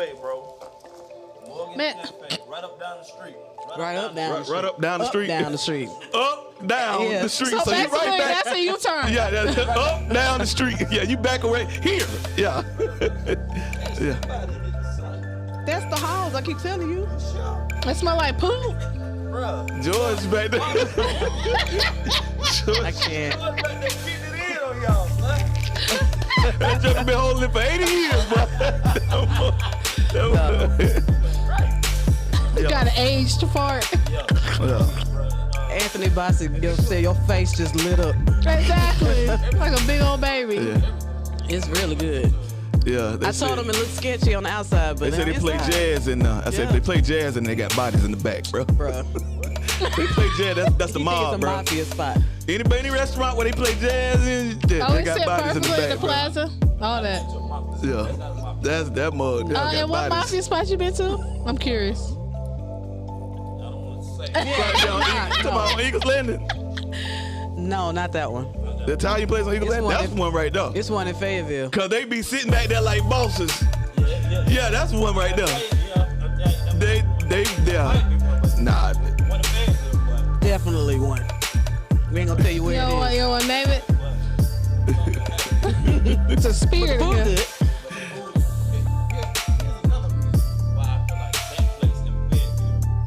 Cafe, bro. Morgan's Cafe, right up down the street. Right up down the street. Right up down the street. Down the street. Up, down the street. So you basically, right back. that's a U-turn. Yeah, that's up, down the street. Yeah, you back away here. Yeah. Yeah. That's the halls I keep telling you. It smell like poop. George back there. I can't. That joke been holding it for 80 years, bro. You got an age to fart. Yeah. Anthony Bossy said your face just lit up. Exactly. Like a big old baby. Yeah. It's really good. Yeah. I told them it looked sketchy on the outside, but they said they play inside. jazz and I said they play jazz and they got bodies in the back, bro. Bruh. They play jazz. That's the mob, It's a bro. mafia spot. Any restaurant where they play jazz and they Oh, he got said bodies in the perfectly in back, the bro. plaza. All that. Yeah. That's that mug. They got And what bodies. mafia spot you been to? I'm curious. Come on, Eagles Landing. No, not that one. The Italian place on Eagles Landing. That's one right there. It's one in Fayetteville. Cause they be sitting back there like bosses. Yeah, that's one right there. They nah. Definitely one. We ain't gonna tell you where it is. You want to name it? It's a spirit Food again. good.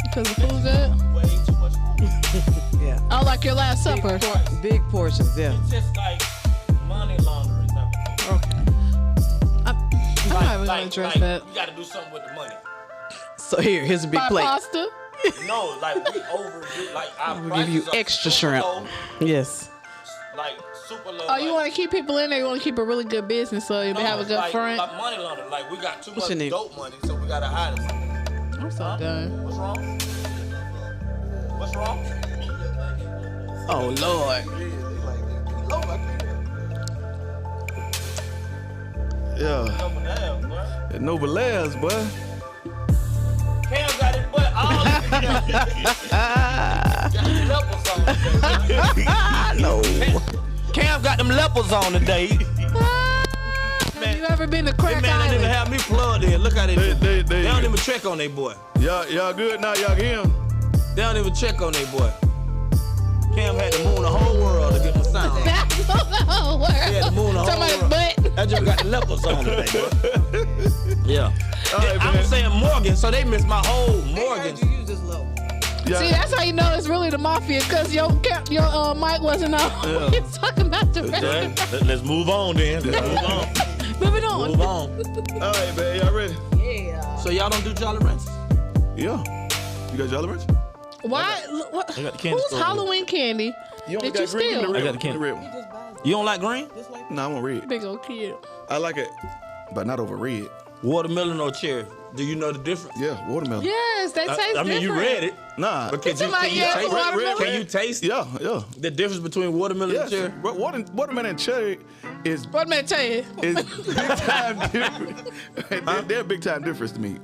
Because the food good? Yeah. Oh, like your last supper. Big portions, yeah. It's just like money laundering. I'm not even going to address that. You got to do something with the money. So here's a big Buy plate. pasta? No, like we overdo, like our We'll give you prices are extra super shrimp. low, Yes. like super low. Oh, you want to keep people in there? You want to keep a really good business so you have a good front? Like money laundering. Like we got too What's much your name? dope money, so we got to hide it. I'm so done. What's wrong? What's wrong? Oh, Lord. Yeah. No belaires, boy. Cam got his butt all No. Cam got them lepers on today. Have you ever been to Crack Man, they didn't Island? have me plugged in. Look how they do. They They don't even check on their boy. y'all good now, y'all get him. They don't even check on their boy. Cam had to moon the whole world to get the sound. That's the whole world. He had to moon the whole Somebody's world. butt. That just got the lepers on today, boy. Yeah. All right, I man. was saying Morgan, so they missed my whole Morgan. You use this low. Yeah. See, that's how you know it's really the mafia, because your mic wasn't on. Yeah. He's talking about the rest. Let's move on then. Let's move on. Moving on. Move on. All right, man. Y'all ready? Yeah. So y'all don't do Jolly Ranchers? Yeah. You got Jolly Ranchers? Why? What, I got the candy who's store. Halloween candy? You only Did you got green and steal? the red I got one. the candy. The red one. You don't like green? No, I want red. Big old kid. I like it, but not over red. Watermelon or cherry? Do you know the difference? Yeah, watermelon. Yes, they taste different. I mean, you read it. Nah. But can You talking about taste watermelon? Can you taste Yeah, yeah. the difference between watermelon Yes. and cherry? Watermelon and cherry is What may I tell you? big time difference. They're big time difference to me.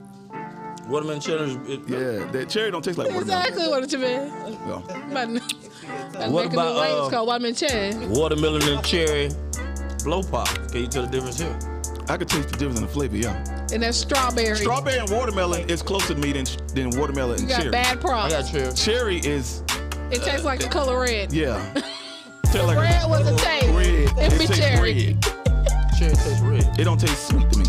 Watermelon and cherry is... Yeah, that cherry don't taste like watermelon. Exactly what it mean. No. What What about, about it's called watermelon cherry? Watermelon and cherry blow pop. Can you tell the difference here? I could taste the difference in the flavor, yeah. And that's strawberry. Strawberry and watermelon is closer to me than watermelon You and got cherry. bad I props. got cherry. Cherry is, It tastes like the color red. yeah. Taste like Red was a taste. red. It be tastes cherry. red. Cherry tastes red. It don't taste sweet to me.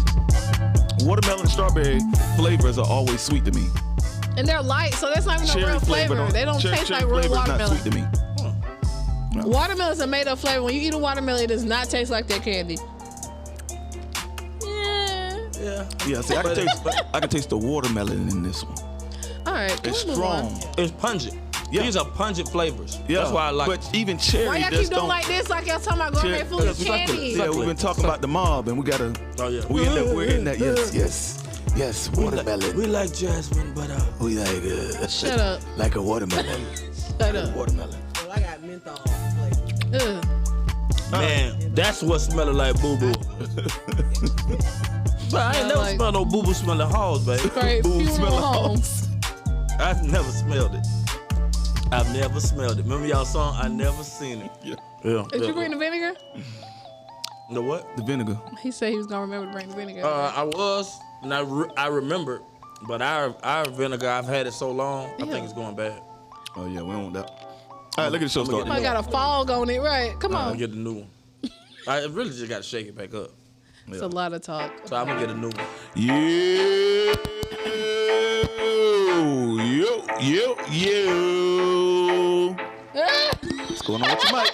Watermelon and strawberry flavors are always sweet to me. And they're light, so that's not even a Cherry real flavor. They don't cherry taste like real flavor is not watermelon. sweet to me. No. Watermelon is a made up flavor. When you eat a watermelon, it does not taste like that candy. Yeah. Yeah. Yeah, see, I can taste the watermelon in this one. All right. It's we'll move on. strong. It's pungent. Yeah. These are pungent flavors. Yeah, That's why I like But even cherry Why y'all just keep doing don't. like this? Like y'all talking about gourmet Cherry- food is Suck it. candy. Yeah, we've been talking about the mob, and we gotta. Oh, yeah. We're in that. Yes, watermelon. We like Jasmine, but We like Shut up. like a watermelon. Shut up. Watermelon. Well, I got menthol flavor. Ugh. man, that's what smelling like boo boo. But I ain't never like- smelled no boo boo smelling halls, baby. Straight Boo funeral smelling homes. I've never smelled it. I've never smelled it. Remember y'all song? I never seen it. Yeah. Yeah. Did you bring the vinegar? The what? The vinegar. He said he was gonna remember to bring the vinegar. I was, And I remember, but our vinegar, I've had it so long, I think it's going bad. Oh yeah, we don't want that. All right, look at the show start. I got a fog on it, right? Come I'm on. gonna get the new one. I really just gotta shake it back up. It's a lot of talk. So I'm gonna get a new one. Yeah. Yo. What's going on with your mic?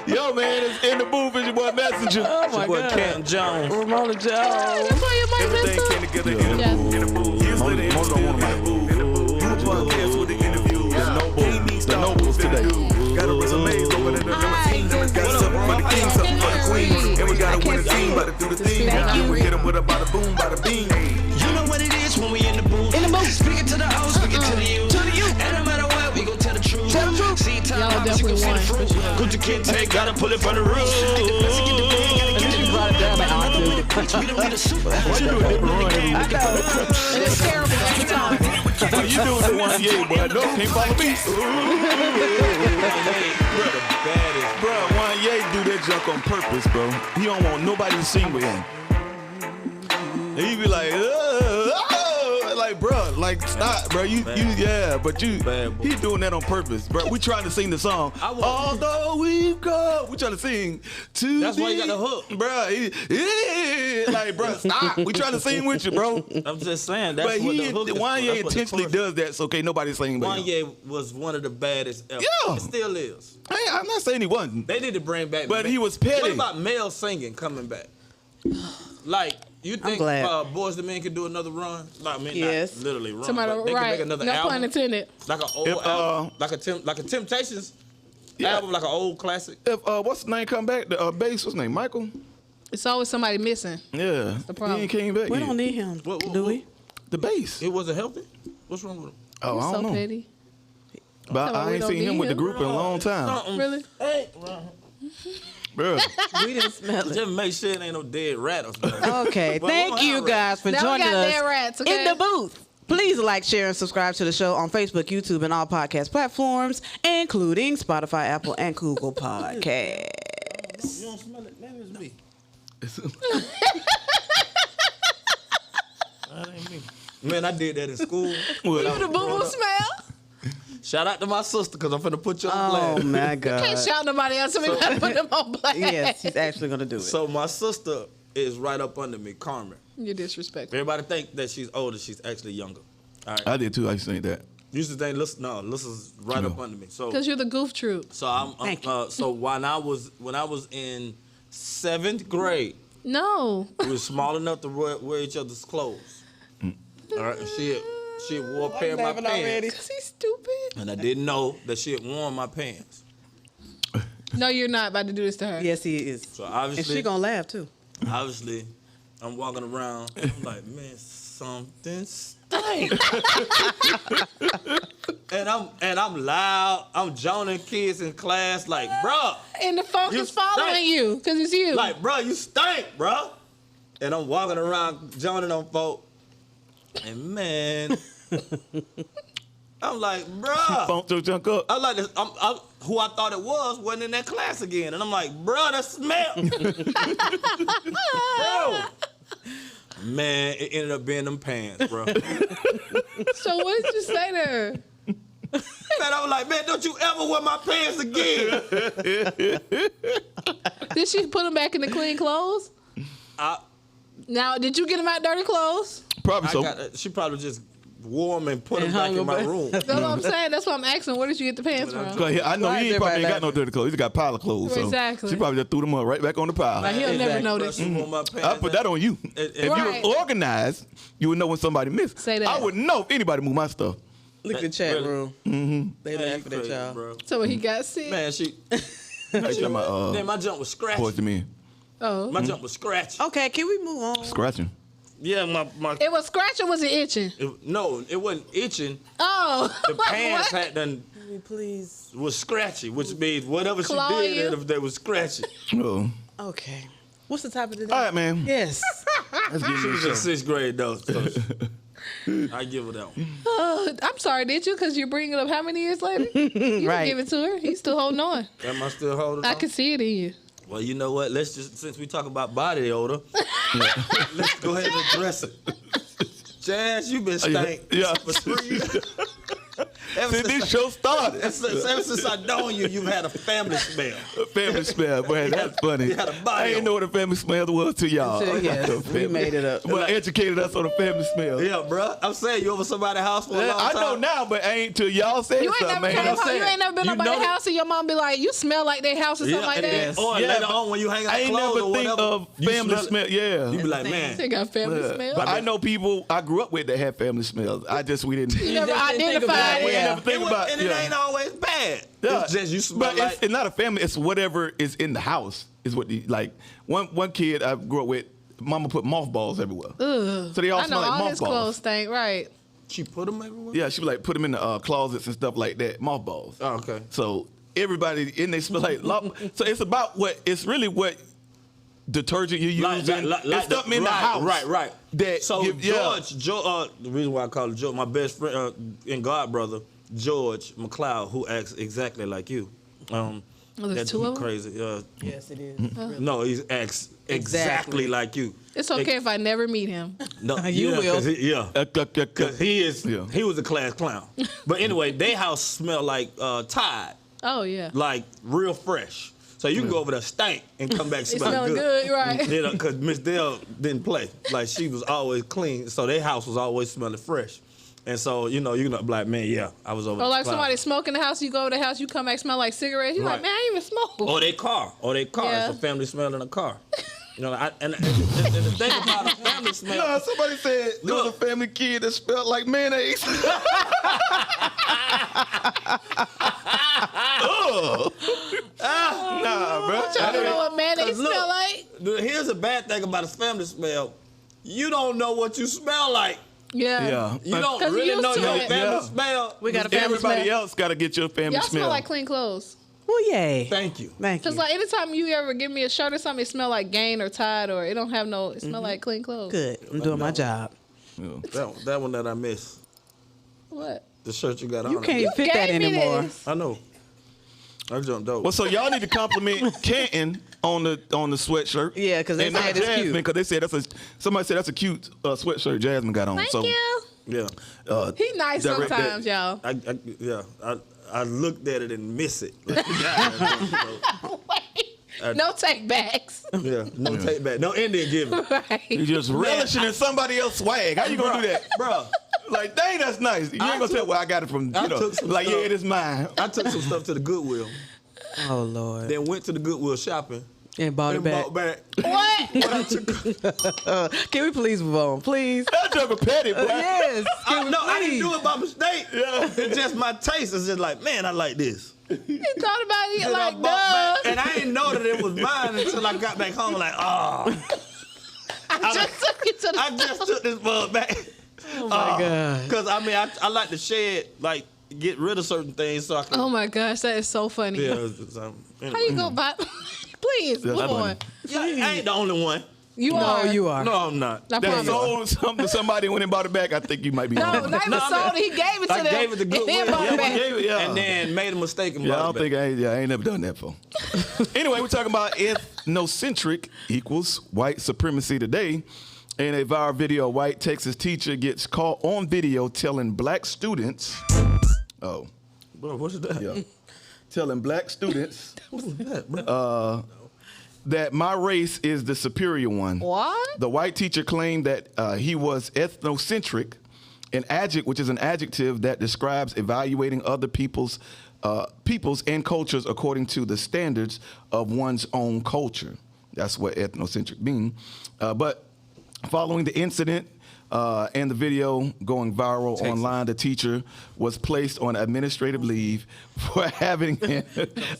Yo, man, it's in the booth. It's your boy Messenja. Oh my Boy, God. CantonJones. Ramona Jones. That's why your mic Everything messed came up. together Yeah. in the booth. Most don't want a mic. Podcast with the interview. The nobles today. Got a resume over there. Got something for the king, something for the queen. And we got to win a team, about to do the thing. We hit them with a bada boom, bada bing. You know what it is when we in the booth. Speaking to the host, speaking to the youth. And no matter what, we gon' tell the truth. See, Y'all definitely won. Good to kid take, gotta pull it from the roof. You brought it down like We don't need a super. What you doing, Run? And it's terrible every time. What you doing to one yay, boy? No, can't follow me. Bro, one yay do that junk on purpose, bro. He don't want nobody to sing with him. And he be like, bro, like stop, bro. But he doing that on purpose, bro. We trying to sing the song. Although we've gone, we trying to sing to. That's why you got the hook, bro. Like, bro, stop. We trying to sing with you, bro. I'm just saying that's But what the hook is. Wanye intentionally does that, so can't nobody sing with him. Wanye was one of the baddest ever. Yeah. It still is. I'm not saying he wasn't. They need to bring back. But he was petty. What about male singing coming back? Like, you think Boys the Men could do another run? Like, I mean, Yes. not literally run, Somebody, but they can make another no album. pun intended. Like an old album, like a Temptations album, like an old classic. If what's his name come back? The bass, what's his name? Michael? It's always somebody missing. Yeah. the problem. He ain't came back We yet. don't need him, do we? The bass. It wasn't healthy. What's wrong with him? Oh, I so don't know. petty. But Come on, I we ain't don't seen him need with the him. group in a long time. Really? Hey, Bro. We didn't smell it. just make sure it ain't no dead rat or something. Okay, But thank we you don't have guys for Now we joining got us dead rats, okay? in the booth. Please like, share, and subscribe to the show on Facebook, YouTube, and all podcast platforms, including Spotify, Apple, and Google Podcasts. You don't smell it? Maybe it's me. That ain't me. Man, I did that in school. The boo-boo smell? Shout out to my sister, because I'm finna put you on Oh blast. my God. Can't shout nobody else. We gotta put them on blast. Yes, he's actually going to do it. So my sister is right up under me, Carmen. You're disrespectful. Everybody think that she's older. She's actually younger. All right. I did too. I used to think that. Used to think, Lissa's right up under me. So Because you're the goof troop. Thank you. so when I was in 7th grade, No. we were small enough to wear each other's clothes. All right, and she wore a pair of my pants, Because he's stupid. and I didn't know that she had worn my pants. No, you're not about to do this to her. Yes, he is. So And obviously, she going to laugh, too. obviously, I'm walking around. I'm like, man, something stink. and I'm loud. I'm joning kids in class like, bruh, And the funk You is following stink. you because it's you. like, bruh, you stink, bruh. And I'm walking around joning on folk. And man, I'm like, bruh. Funk your junk up. I like this. Who I thought it was wasn't in that class again, and I'm like, bro, that smell. Bro. Man, it ended up being them pants, bro. Man, So what did you say to her? I was like, man, don't you ever wear my pants again. Did she put them back in the clean clothes? Now, did you get them out dirty clothes? Probably so. She probably just wore them and put them And back hung in my them room. That's what I'm saying. That's what I'm asking. Where did you get the pants from? I know Why he is ain't probably ain't everybody got no dirty clothes. He just got a pile of clothes. So Exactly. she probably just threw them up right back on the pile. Like, he'll never notice. She wore my pants. I put that on you. If you Right. was organized, you would know when somebody missed. Say that. I would know if anybody moved my stuff. Look at the chat Really? room. They Man, you laughing at crazy, y'all. bro. So when he got sick? Man, she. Like my Then my jump was scratchy. boys to me Oh. My jump was scratchy. Okay, can we move on? scratching. Yeah, my It was scratch or was it itching? no, it wasn't itching. Oh. The pants What? had done Can we please? was scratchy, which means whatever she Claw did, you? if they was scratchy. Oh. Okay. What's the topic today? All right, man. Yes. Let's get She into was the in show. 6th grade though. So I give her that one. I'm sorry, did you? Because you're bringing it up how many years later? You Right. can give it to her. He's still holding on. Am I still holding I on? can see it in you. Well, you know what? Let's just, since we talk about body odor, let's go ahead and address it. Jazz, you've been stank for 3 years. Since this show started. Ever since I known you, you've had a family smell. A family smell, man. That's funny. You had a body I didn't know what a family smell was to y'all. Yes, we made it up. Well, educated us on a family smell. Yeah, bro. I'm saying you over somebody's house for a long time. I know now, but I ain't till y'all say You ain't something, never man. you ain't never been to nobody's house and your mom be like, you smell like their house or something like that. Or later on when you hang out I ain't clothes never or think whatever, of you family smell. Yeah. You be like, man. They got family smell. But I know people I grew up with that had family smells. We didn't. You never just didn't think identified about it. We it. ain't never think about And it ain't always bad. Yeah. It's just you smell But like. it's not a family. It's whatever is in the house. Is what like one kid I grew up with. Mama put mothballs everywhere. Ugh. So they all I know smell like all his clothes mothballs. stink, right? She put them everywhere? Yeah, she would like put them in the closets and stuff like that. Mothballs. Oh, okay. So everybody in there smell like. So it's about what it's really what detergent you're using. It's something in the house. Right. That So give- George, the reason why I call it George, my best friend and god brother, George McLeod, who acts exactly like you. there's That's two of them? crazy. Yes, it is. No, he acts exactly like you. It's okay if I never meet him. No, You will. Because he is. Yeah. He was a class clown. But anyway, their house smelled like Tide, Oh, yeah. like real fresh. So you can go over there stank and come back It smelling smelling good, right? Because Miss Dale didn't play. Like she was always clean, so their house was always smelling fresh. And so you're not be like, man, yeah, I was over. Or the like cloud. somebody smoke in the house, you go over the house, you come back smell like cigarettes. You're like, Right. man, I ain't even smoke. Or their car. Yeah. It's a family smell in a car. And the thing about a family smell. No, somebody said there was a Look. family kid that smelled like mayonnaise. Nah, bro. I don't know what mayonnaise 'Cause look, smell like. Here's a bad thing about a family smell. You don't know what you smell like. Yeah. Yeah. You don't 'Cause you really used know to your it. family Yeah. smell. We got a family Everybody smell. else got to get your family Y'all smell. smell like clean clothes. Well, yay. Thank you. Thank you. Cause like anytime you ever give me a shirt or something, it smell like Gain or Tide or it don't have no. It smell like clean clothes. Good. I'm doing my job. That one that I missed. What? The shirt you got on. You can't even fit that Gave me anymore. this. I know. I jumped over. Well, so y'all need to compliment Canton on the sweatshirt. Yeah, 'cause they And not said it's Jasmine, cute. because they said somebody said that's a cute sweatshirt Jasmine got on. Thank so, you. Yeah. He nice direct that- sometimes, y'all. I looked at it and miss it. No take backs. Yeah. No take back. No Indian giving. You Right. just relishing in somebody else's swag. How you gonna do that? Bro. Like, dang, that's nice. You ain't gonna tell where I got it from. I took some Like, stuff. yeah, it is mine. I took some stuff to the Goodwill. Oh, Lord. Then went to the Goodwill shopping. And bought it And back. bought back. What? But I took, Can we please move on? Please. That joke a petty, boy. Yes. Can we I didn't please? do it by mistake. Yeah. It's just my taste is just like, man, I like this. He thought about it Then like, I bought back, duh. and I didn't know that it was mine until I got back home. Like, oh, I just took it to the. I just took this bug back. Oh, my God. Because I mean, I like to shed, like, get rid of certain things so I can. Oh my gosh, that is so funny. Yeah. How you go buy? Please, That's move funny. on. Yeah, I ain't the only one. You No, are. you are. No, I'm not. I That promise. sold something to somebody and went and bought it back. I think you might be No, wrong. not even No, I sold mean, it. He gave it to I them. gave it to and then Goodwill. bought it Yeah, back. Yeah. And then made a mistake and Yeah, I bought don't it back. think I ain't never done that before. Anyway, we're talking about ethnocentric equals white supremacy today. In a viral video, a white Texas teacher gets caught on video telling black students, Bro, what's that? yeah, telling black students What's that, bro? that my race is the superior one. What? The white teacher claimed that he was ethnocentric, which is an adjective that describes evaluating other people's and cultures according to the standards of one's own culture. That's what ethnocentric means. But following the incident and the video going viral online, the teacher was placed on administrative leave for having,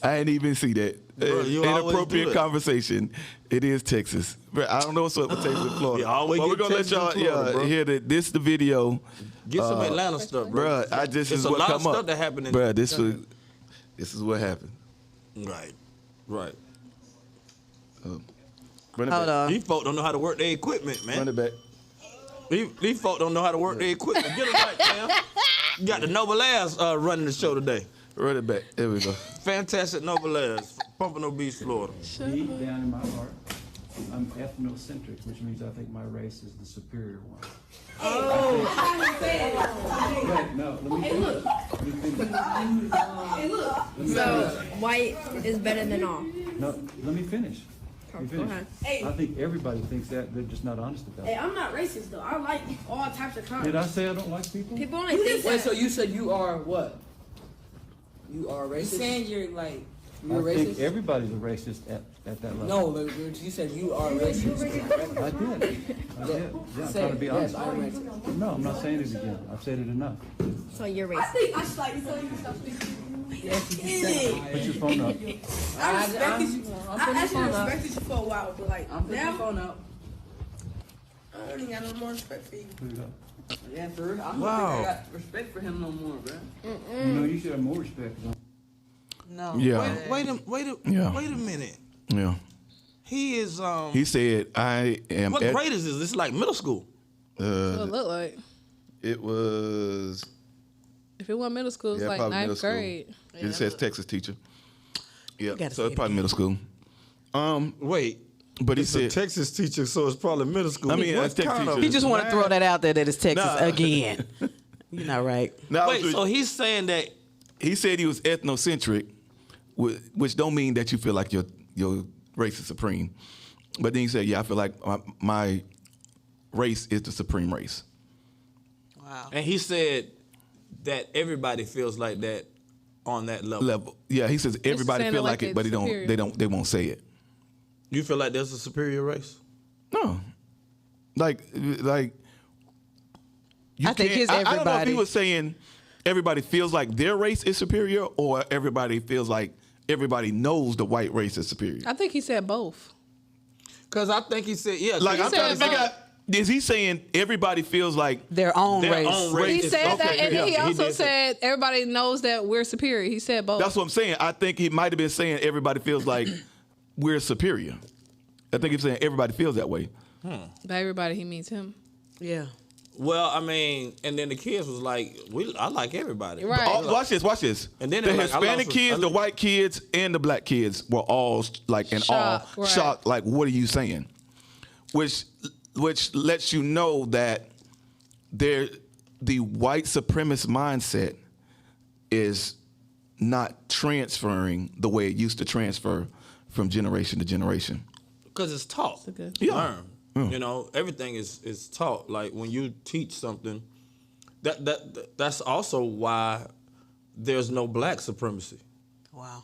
I didn't even see that, Bro, you always inappropriate do that. conversation. It is Texas. Bro, I don't know what's up with Texas and Florida. You always but we're get going to let Texas and y'all Florida, bro. hear that this the video. Get some Atlanta stuff, bro. Bruh, I just It's is a what lot come of stuff up. that happened in Bruh, this is what happened. Right. Right. Run it Hold back. on. These folk don't know how to work their equipment, Run man. it back. These folk don't know how to work their equipment. Get it right, man. You got the Noble Airs running the show today. Run it back. There we go. Fantastic Noble Airs. Pompano Beach, Florida. Deep down in my heart, I'm ethnocentric, which means I think my race is the superior one. Wait, no, let me finish. So white is better than all. No, let me finish. Let me finish. ahead. I think everybody thinks that, they're just not honest about Hey, it. I'm not racist though. I like all types of kinds. Did I say I don't like people? People only think Wait, that. so you said you are what? You are racist? You saying you're like. You're I think racist? everybody's a racist at that level. No, like, you said you are racist. I did. Yeah, I'm Say trying to it. be Yes, honest. I'm racist. No, I'm not saying it again. I've said it enough. So you're racist. Yes, you said Put your phone up. I respected you. I actually respected you for a while, but like I'm putting now, your phone up. I don't even got no more respect for you. Put it up. Yeah, for real. I don't Wow. think I got respect for him no more, bro. You know, you should have more respect. No. Yeah. Wait a Yeah. minute. Yeah. He is He said, I am. what grade is this? This is like middle school. What it look like? It was. If it wasn't middle school, it's Yeah, like probably middle ninth school. grade. It says Texas teacher. Yeah, gotta so say it's probably middle school. Wait. But he It's a said, Texas teacher, so it's probably middle school. I mean, What that's Texas kind of- teacher. He just want to throw that out there that it's Texas Nah. again. You're not right. Now, Wait, so he's saying that he said he was ethnocentric, which don't mean that you feel like your race is supreme. But then he said, yeah, I feel like my race is the supreme race. Wow. and he said that everybody feels like that on that level. Yeah, he says everybody saying feel it like like it, but it's superior. they won't say it. You feel like there's a superior race? No, like you I think can't- his I don't know if everybody- he was saying everybody feels like their race is superior, or everybody feels like everybody knows the white race is superior. I think he said both. Because I think he said, yeah. Like he I'm said trying to figure both. out, is he saying everybody feels like Their own their race. own He race. is- said okay, that, and then he yeah, also did say- said everybody knows that we're superior. He said both. That's what I'm saying. I think he might have been saying everybody feels like we're superior. I think he's saying everybody feels that way. By everybody, he means him. Yeah. Well, I mean, and then the kids was like, I like everybody. Right. Oh, watch this. And then the they're like, I Hispanic lost- kids, the white kids, and the black kids were all like in Shocked, awe, right. shocked. Like, what are you saying? Which lets you know that the white supremacist mindset is not transferring the way it used to transfer from generation to generation. Because it's taught. good- Yeah. Learn. You know, everything is taught. Like when you teach something, that's also why there's no black supremacy. Wow.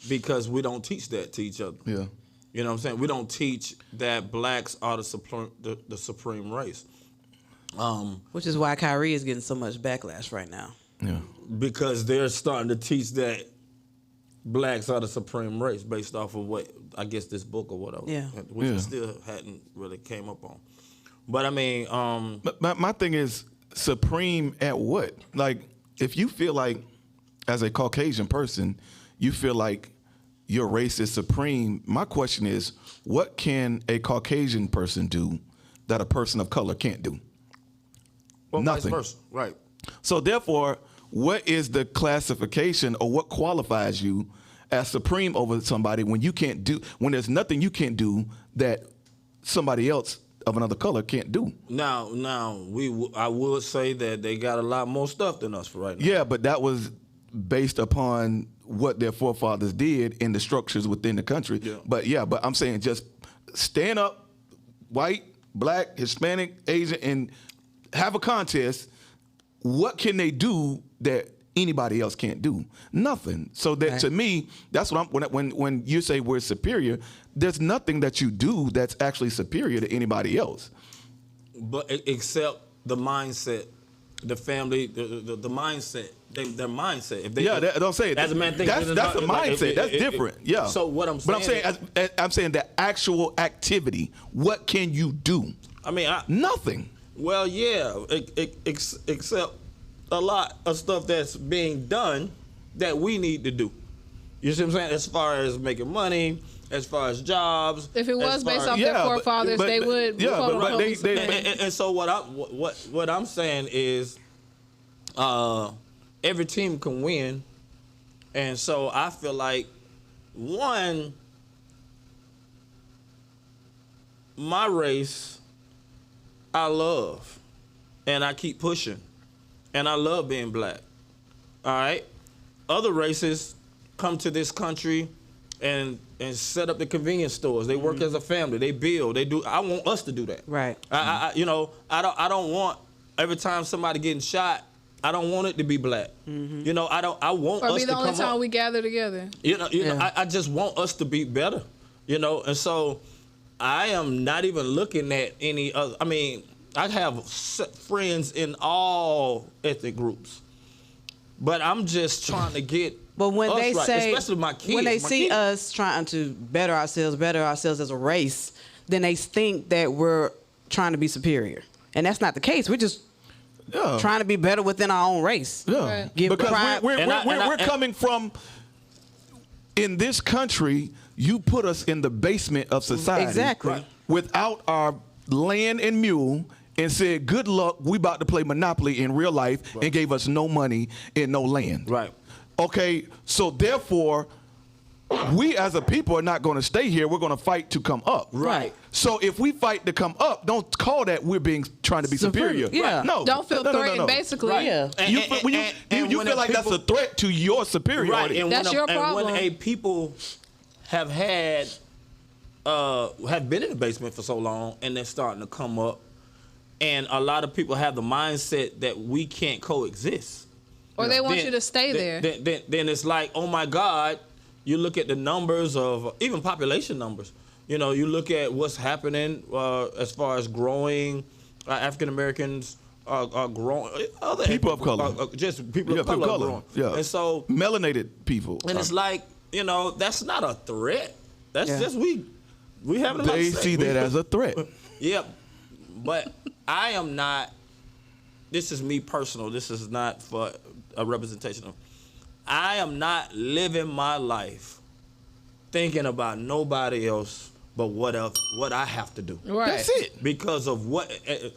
Because we don't teach that to each other. Yeah. You know what I'm saying? We don't teach that blacks are the supreme race. Which is why Kyrie is getting so much backlash right now. Yeah. Because they're starting to teach that blacks are the supreme race based off of what, I guess, this book or whatever. Yeah. Which Yeah. we still hadn't really came up on. But I mean, But my thing is supreme at what? Like, if you feel like, as a Caucasian person, you feel like your race is supreme, my question is, what can a Caucasian person do that a person of color can't do? well, Nothing. vice versa. Right. So therefore, what is the classification or what qualifies you as supreme over somebody when there's nothing you can't do that somebody else of another color can't do? Now, I would say that they got a lot more stuff than us for right now. Yeah, but that was based upon what their forefathers did in the structures within the country. Yeah. But I'm saying just stand up, white, black, Hispanic, Asian, and have a contest. What can they do that anybody else can't do? Nothing. So that Right. to me, that's what when you say we're superior, there's nothing that you do that's actually superior to anybody else. But except the mindset, the family, the mindset, their mindset. If they, Don't say it. As a man thinks, that's a mindset. That's different. Yeah. So what I'm saying, But I'm saying the actual activity. What can you do? I mean, Nothing. well, yeah, except a lot of stuff that's being done that we need to do. You see what I'm saying? As far as making money, as far as jobs. If it was as far based as- off Yeah, their but- forefathers, they would. yeah, quote, but unquote, they- be superior. And so what I'm saying is, every team can win, and so I feel like One, my race, I love, and I keep pushing, and I love being black. All right? Other races come to this country and set up the convenience stores. They work as a family. They build. They do. I want us to do that. Right. I don't want every time somebody getting shot. I don't want it to be black. You know, I want Or us be to the come only time up. we gather together. You know, I just want us to be better. You know, and so I am not even looking at any other. I mean, I have friends in all ethnic groups, but I'm just trying to get. But when us they right, say, especially my kids, when they my see kids. us trying to better ourselves as a race, then they think that we're trying to be superior, and that's not the case. We're just trying to be better within our own race. Yeah, Right. Give because pride. we're coming from. In this country, you put us in the basement of society. Exactly. Right. Without our land and mule, and said, good luck, we about to play Monopoly in real life, and gave us no money and no land. Right. Okay, so therefore, we as a people are not going to stay here. We're going to fight to come up. Right. So if we fight to come up, don't call that we're trying to be superior. Yeah. Right. No. Don't feel no, threatened, basically. Right. Yeah. You feel when like that's a threat to your superiority. Right, and That's your problem. And when a people have had, have been in the basement for so long, and they're starting to come up, and a lot of people have the mindset that we can't coexist. Or they want you to stay there. Then it's like, oh my God, you look at the numbers of, even population numbers. You know, you look at what's happening as far as growing, African Americans are growing. Other People of color. Just people of color are growing. Yeah. And so, melanated people. and it's like, you know, that's not a threat. That's Yeah. just we having a lot They of sex. see that as a threat. Yep. But I am not, this is me personal. This is not for a representation of, I am not living my life thinking about nobody else but what I have to do. Right. That's it. Because of what,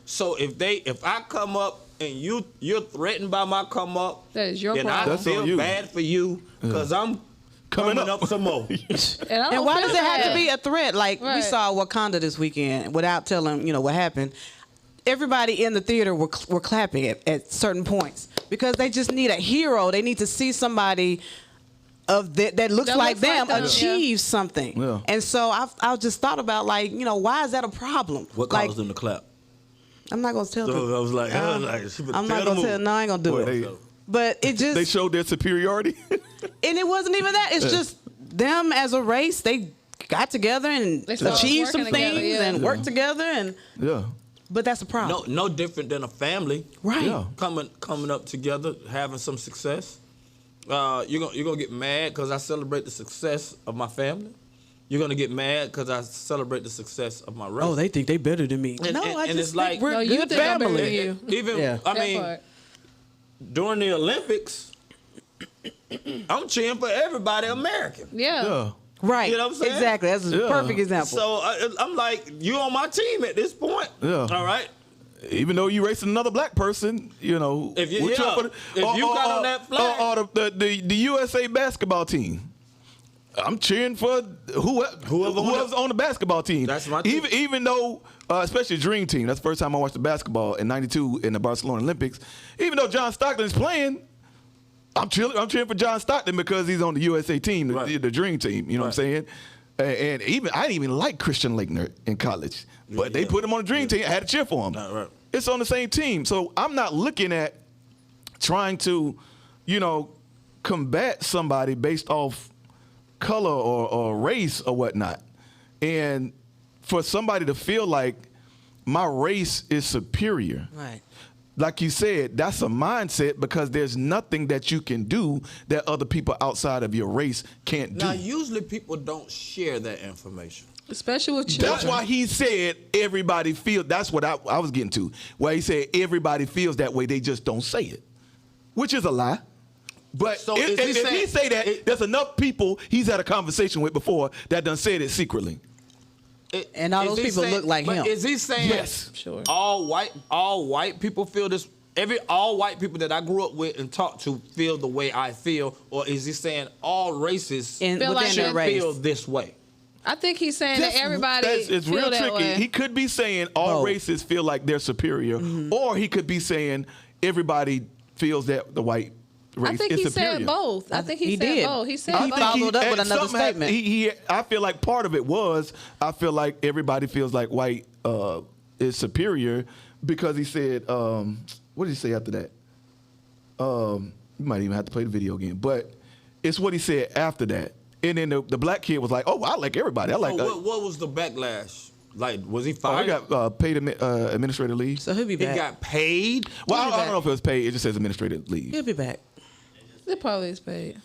so if I come up and you're threatened by my come up, That is your then problem. I That's on feel you. bad for you because I'm coming up some more. And, I And don't why feel does it have to bad. be a threat? Like we Right. saw Wakanda this weekend without telling, what happened. Everybody in the theater were clapping at certain points because they just need a hero. They need to see somebody that looks like them achieve something. Yeah. And so I just thought about why is that a problem? What like, caused them to clap? I'm not gonna tell them. So I was like, I'm not gonna tell. No, I ain't gonna do Boy, it. But it just They showed their superiority. and it wasn't even that. It's just them as a race. They got together and They started achieved some working things together, yeah. and worked together and. Yeah. But that's a problem. No different than a family. Right. Yeah. Coming up together, having some success. You're gonna get mad because I celebrate the success of my family. You're gonna get mad because I celebrate the success of my race. Oh, they think they better than me. And- no, and- I and just it's like- think we're No, you good think I'm better family. than you. Even Yeah. I That mean, part. during the Olympics, I'm cheering for everybody American. Yeah. Yeah. Right. You know what I'm saying? Exactly. That's a Yeah. perfect example. So I'm like, you on my team at this point. Yeah. All right. Even though you racing another black person, If you- we're cheering yeah, for if you got on that flag. or the USA basketball team. I'm cheering for whoever's on the basketball team. That's my team. Even though, especially Dream Team, that's the first time I watched the basketball in '92 in the Barcelona Olympics. Even though John Stockton is playing, I'm cheering for John Stockton because he's on the USA team, the Dream Team. You know what I'm saying? And I didn't even like Christian Laettner in college, but they put him on the Dream Team. I had to cheer for him. Right. It's on the same team, so I'm not looking at trying to, combat somebody based off color or race or whatnot. And for somebody to feel like my race is superior, right. like you said, that's a mindset because there's nothing that you can do that other people outside of your race can't do. Now, usually people don't share that information. Especially with children. That's why he said everybody feels. That's what I was getting to. Where he said everybody feels that way, they just don't say it, which is a lie. But So if is he he say that, there's enough people he's had a conversation with before that done said it secretly. And all Is those he people saying- look like but him. Is he saying Yes. Sure. all white people feel this? all white people that I grew up with and talked to feel the way I feel, or is he saying all races Feel like should their race. feel this way? I think he's saying that everybody it's feel real that tricky. way. He could be saying all races feel like they're superior, or he could be saying everybody feels that the white race I think is he superior. said both. I think he said did. both. He said He both. followed up with and another something statement. I feel like part of it was I feel like everybody feels like white is superior because he said what did he say after that? You might even have to play the video again, but it's what he said after that. And then the black kid was like, "Oh, I like everybody. I like." What was the backlash? Like, was he Oh, fired? he got paid administrative leave. So he'll be He back. got paid. Well, He'll be I don't back. know if it was paid. It just says administrative leave. He'll be back. It probably is paid.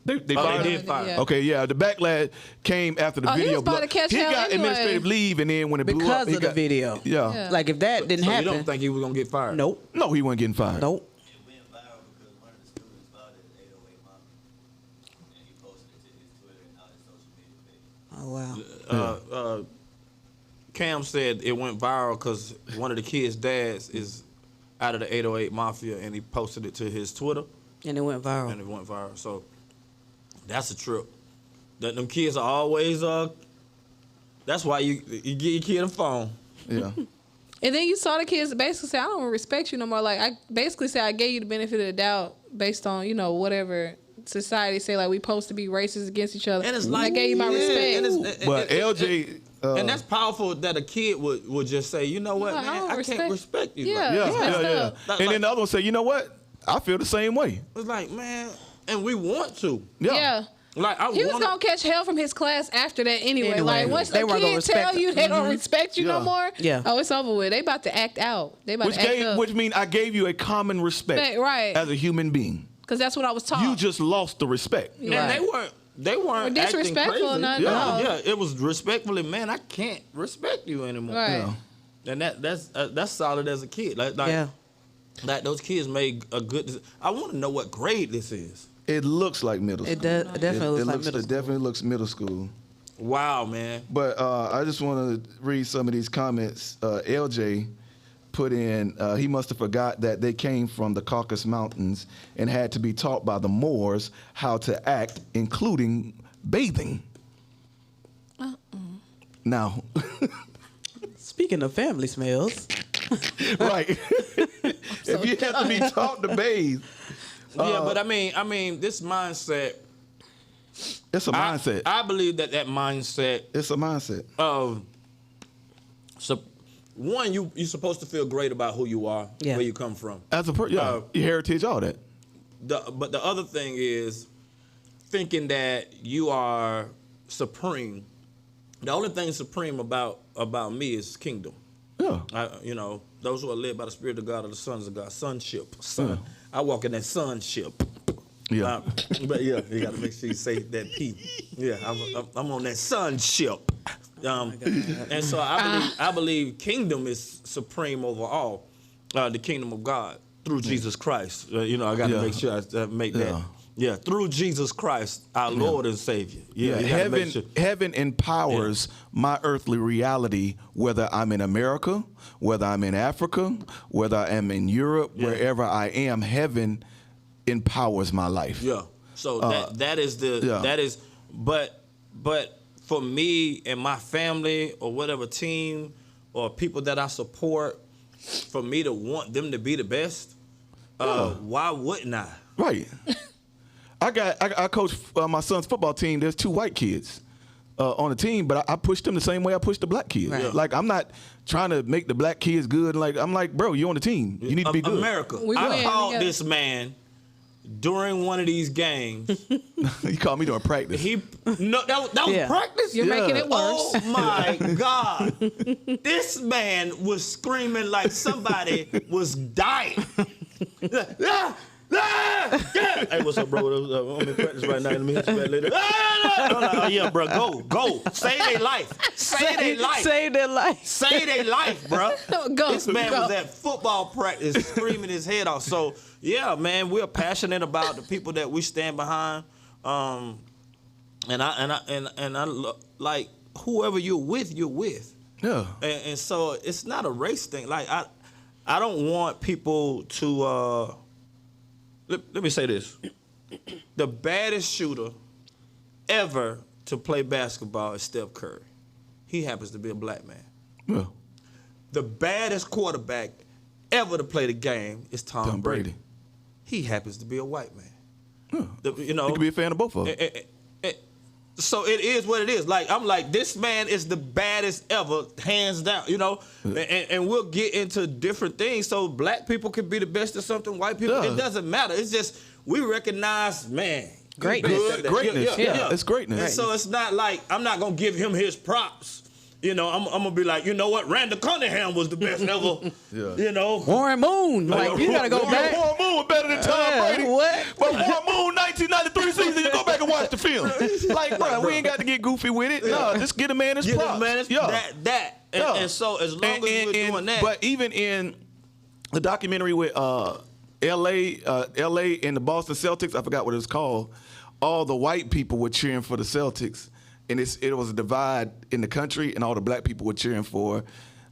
They Oh, fired they him? did fire. Yeah. Okay, yeah. The backlash came after the Oh, he video. was about to catch he hell got anyway. administrative leave, and then when it blew up, Because he of the got- video. Yeah. Yeah. Like if that didn't So you happen, don't think he was gonna get fired? nope, No, he wasn't getting fired. nope. It went viral because one of the students followed it at 808 Mafia, and he posted it to his Twitter and all his social media pages. Oh wow. Cam said it went viral because one of the kids' dads is out of the 808 Mafia, and he posted it to his Twitter, And it went viral. and it went viral. So that's a trip. That them kids are always That's why you get your kid a phone. Yeah. And then you saw the kids basically say, "I don't respect you no more." Like I basically said, I gave you the benefit of the doubt based on whatever society say. Like we supposed to be racist against each other. And it's I like gave you my respect. But LJ, and that's powerful that a kid would just say, you know what, No, I man, don't I can't respect you. Yeah. Like, yeah, It's yeah, messed yeah. up. Like- And then the other one said, "You know what? I feel the same way." it's like, man, and we want to. Yeah. Like I He was want gonna catch hell from his class after that anyway. Like once They the weren't gonna kids respect tell you they don't respect you no Yeah. more, Yeah. oh, it's over with. They about to act out. They about to act up. Which mean I gave you a common respect Right. as a human being. Because that's what I was taught. You just lost the respect. And Right. they weren't Or acting disrespectful crazy. or nothing, Yeah, no. yeah. It was respectfully, man. I can't respect you anymore. Right. Yeah. And that's solid as a kid. Like Yeah. like those kids made a good. I want to know what grade this is. It looks like middle school. It does. It definitely looks like middle It school. definitely looks middle school. Wow, man. But I just want to read some of these comments. LJ put in, he must have forgot that they came from the Caucasus Mountains and had to be taught by the Moors how to act, including bathing. Now, Speaking of family smells, right. If you have to be taught to bathe, Yeah, but I mean, this mindset. it's a mindset. I believe that mindset It's a mindset. of. So, one, you're supposed to feel great about who you are, Yeah. where you come from. As a your heritage, all that. But the other thing is thinking that you are supreme. The only thing supreme about me is kingdom. Yeah. Those who are led by the Spirit of God are the sons of God. Sonship. Son. I walk in that sonship. Yeah. But yeah, you got to make sure you say that P. Yeah, I'm on that sonship. And so I believe kingdom is supreme over all. The kingdom of God through Jesus Christ. I got to make sure I make that. Yeah, through Jesus Christ, our Lord and Savior. Yeah, you gotta make sure. Heaven empowers my earthly reality, whether I'm in America, whether I'm in Africa, whether I am in Europe, wherever I am, heaven empowers my life. Yeah. So that is but for me and my family or whatever team or people that I support, for me to want them to be the best, why wouldn't I? Right. I coach my son's football team. There's 2 white kids on the team, but I push them the same way I push the black kids. Right. Like I'm not trying to make the black kids good. I'm like, bro, you're on the team. You need to be good. America. We I win called together. this man during one of these games. You called me during practice. That was Yeah. practice. You're making it worse. Oh my God! This man was screaming like somebody was dying. Hey, what's up, bro? I'm in practice right now. Let me hit you back later. Oh, yeah, bro, go. Save their life. Save their life. Save their life. Save their life, bro. Go, This man go. was at football practice screaming his head off. So, yeah, man, we're passionate about the people that we stand behind. And I like whoever you're with, you're with. Yeah. And so it's not a race thing. Like I don't want people to. Let me say this: the baddest shooter ever to play basketball is Steph Curry. He happens to be a black man. Yeah. The baddest quarterback ever to play the game is Tom Brady. He happens to be a white man. Yeah. You could be a fan of both of them. So it is what it is. Like I'm like, this man is the baddest ever, hands down. And we'll get into different things. So black people can be the best at something. White people, it doesn't matter. It's just we recognize, man, greatness. Greatness. Yeah, it's greatness. And so it's not like I'm not gonna give him his props. I'm gonna be like, you know what? Randall Cunningham was the best ever. Warren Moon. Like you gotta go back. Warren Moon better than Tom Brady. What? But Warren Moon 1993 season, you go back and watch the film. Like, bro, we ain't got to get goofy with it. No, just get a man his props. And so as long as we're doing that. But even in the documentary with L.A. and the Boston Celtics, I forgot what it was called. All the white people were cheering for the Celtics. And it was a divide in the country, and all the black people were cheering for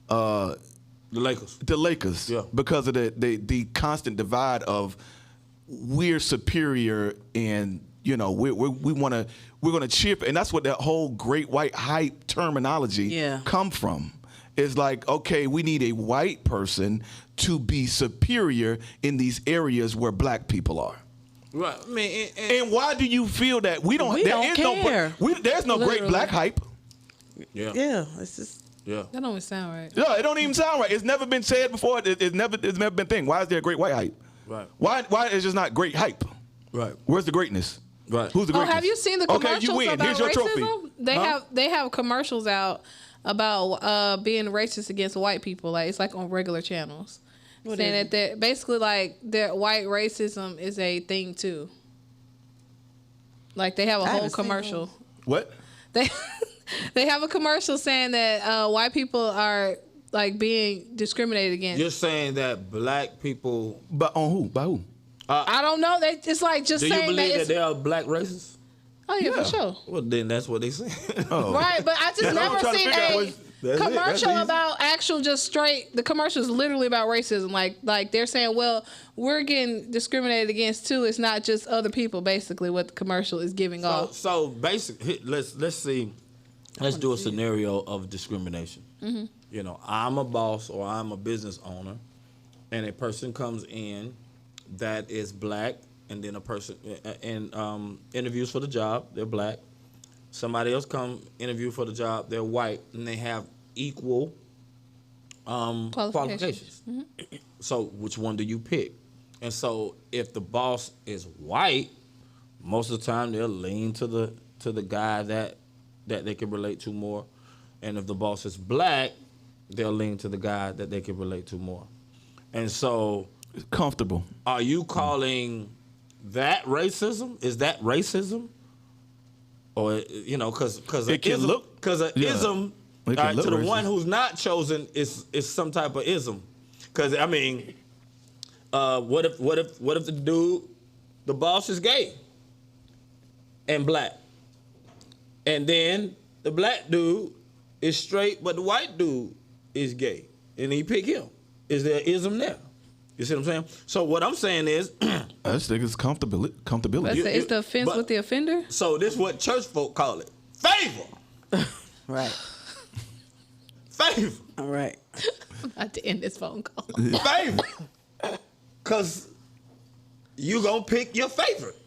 the Lakers. The Lakers, because of the constant divide of we're superior, and we're gonna cheer, and that's what that whole great white hype terminology come from. It's like, okay, we need a white person to be superior in these areas where black people are. Right. I mean, and why do you feel that we don't care? There's no great black hype. Yeah. Yeah. It's just. Yeah. That don't even sound right. Yeah, it don't even sound right. It's never been said before. It's never been a thing. Why is there great white hype? Right. Why is just not great hype? Right. Where's the greatness? Right. Who's the greatness? Have you seen the commercials you win. about Here's your racism? trophy. They have commercials out about being racist against white people. Like it's like on regular channels. Saying that they're basically like that white racism is a thing too. Like they have a whole commercial. What? They have a commercial saying that white people are like being discriminated against. You're saying that black people, but on who? By who? I don't know. It's like just saying that. Do you believe that they are black racists? Oh yeah, for sure. Well, then that's what they say. Right, but I just never seen a commercial about actual just straight. The commercial is literally about racism. Like they're saying, well, we're getting discriminated against too. It's not just other people. Basically, what the commercial is giving off. So basically, let's see. Let's do a scenario of discrimination. Mm-hmm. I'm a boss or I'm a business owner, and a person comes in that is black, and then a person interviews for the job. They're black. Somebody else come interview for the job. They're white, and they have equal qualifications. Mm-hmm. So which one do you pick? And so if the boss is white, most of the time they'll lean to the guy that they can relate to more. And if the boss is black, they'll lean to the guy that they can relate to more. And so it's comfortable. Are you calling that racism? Is that racism? Or because it can look, because an ism to the racist. One who's not chosen is some type of ism. Because I mean, what if the boss is gay and black, and then the black dude is straight, but the white dude is gay, and he pick him? Is there ism there? You see what I'm saying? So what I'm saying is, I just think it's comfortability. It's the offense with the offender. So this is what church folk call it: favor. Right. Favor. All right. I'm about to end this phone call. Favor. Because you gonna pick your favorite.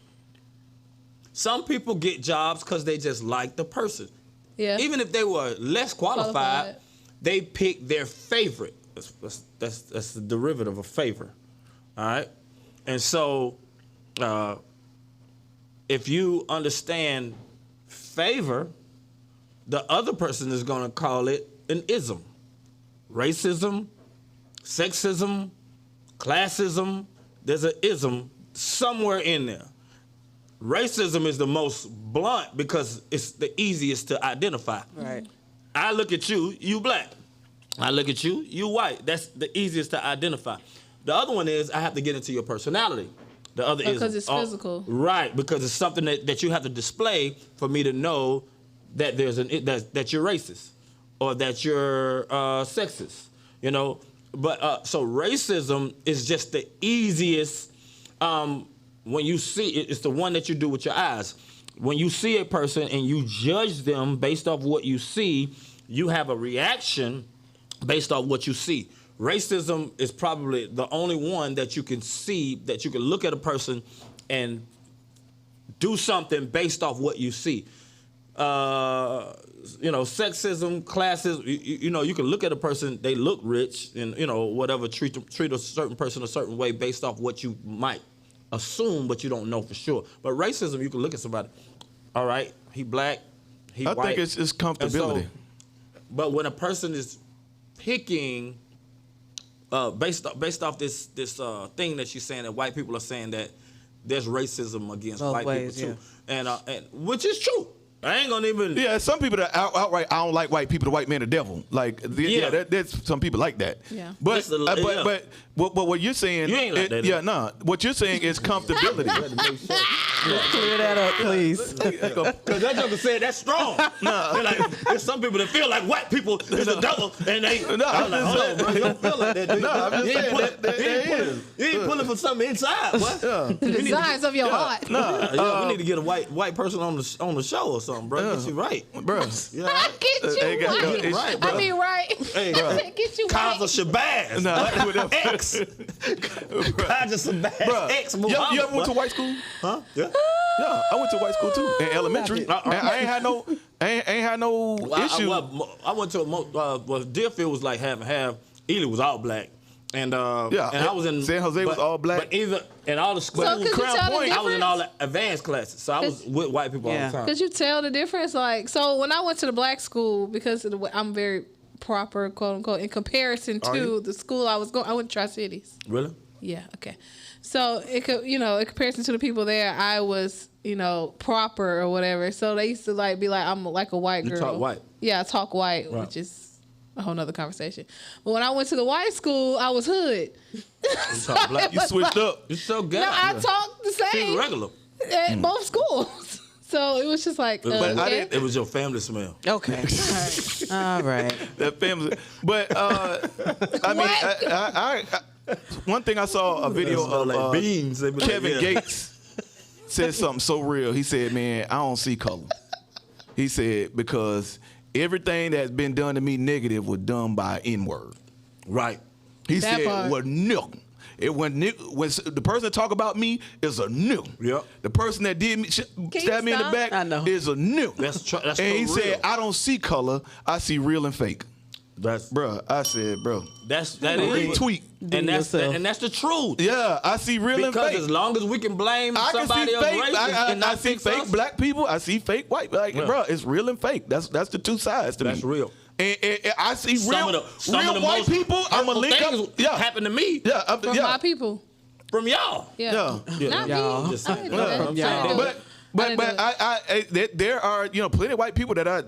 Some people get jobs because they just like the person. Yeah. Even if they were less qualified. They pick their favorite. That's the derivative of favor. All right? And so if you understand favor, the other person is going to call it an ism. Racism, sexism, classism, there's an ism somewhere in there. Racism is the most blunt because it's the easiest to identify. Right. I look at you, you black. I look at you, you white. That's the easiest to identify. The other one is I have to get into your personality. The other is because it's physical. Right, because it's something that you have to display for me to know that that you're racist or that you're sexist. But so racism is just the easiest. When you see it, it's the one that you do with your eyes. When you see a person and you judge them based off what you see, you have a reaction based off what you see. Racism is probably the only one that you can see, that you can look at a person and do something based off what you see. Sexism, classism, you can look at a person, they look rich, and, whatever, treat a certain person a certain way based off what you might assume, but you don't know for sure. But racism, you can look at somebody, all right, he black, he white. I think it's comfortability. But when a person is picking, based off this thing that she's saying, that white people are saying that there's racism against white people too, and which is true. I ain't gonna even. Yeah, some people that outright, I don't like white people. The white man, the devil. Like, there's some people like that. Yeah. But what you're saying, you ain't like that. Yeah, nah. What you're saying is comfortability. Clear that up, please. Because that joker said that's strong. Nah. Like, there's some people that feel like white people is the devil, and they. I'm like, hold on, bro, you don't feel like that, do you? No, I'm just saying you ain't pulling for something inside. What? The desires of your heart. We need to get a white person on the show or something, bro. Get you right, bro. Yeah, I get you right. Bro. I mean, right. Hey, get you right. CAJO Shabazz. X. CAJO Shabazz. X. You ever went to white school? Huh? Yeah. Yeah, I went to white school too in elementary. And I ain't had no issue. I went to Deerfield was like half and half. Ely was all black. And and I was in San Jose was all black. But either in all the schools, Crown Point, I was in all the advanced classes, so I was with white people all the time. Could you tell the difference? Like, so when I went to the black school, because of the way I'm very proper, quote unquote, in comparison to the school I was going, I went to Tri-Cities. Really? Yeah. Okay. So it could, in comparison to the people there, I was, proper or whatever. So they used to be like, I'm like a white girl. You talk white. Yeah, I talk white, which is a whole nother conversation. But when I went to the white school, I was hood. You talk black. You switched up. You're so good. No, I talked the same. She's regular. At both schools. So it was just like, it was your family smell. Okay. All right. That family. But I mean, I one thing I saw a video of beans. Kevin Gates said something so real. He said, "Man, I don't see color." He said, because everything that's been done to me negative was done by N-word. Right. He That said, part. well, no. When the person that talk about me is a new. Yep. The person that did me, stabbed me in the stop? back I know. is a new. That's and so he real. said, I don't see color. I see real and fake. Bruh, I said, bro. That is Retweet. And that's the truth. Yeah, I see real and Because fake. as long as we can blame I can somebody see else fake. racist and I not see fix fake us, black people. I see fake white. Like, bro, it's real and fake. That's the two sides to me. That's real. And I see some real of the white most people. I'm a link things up. Yeah, happened to me. yeah, from my people. From y'all. Yeah. Not Y'all. me. Just I saying. didn't do that. From y'all. I didn't do it. But there are plenty of white people that I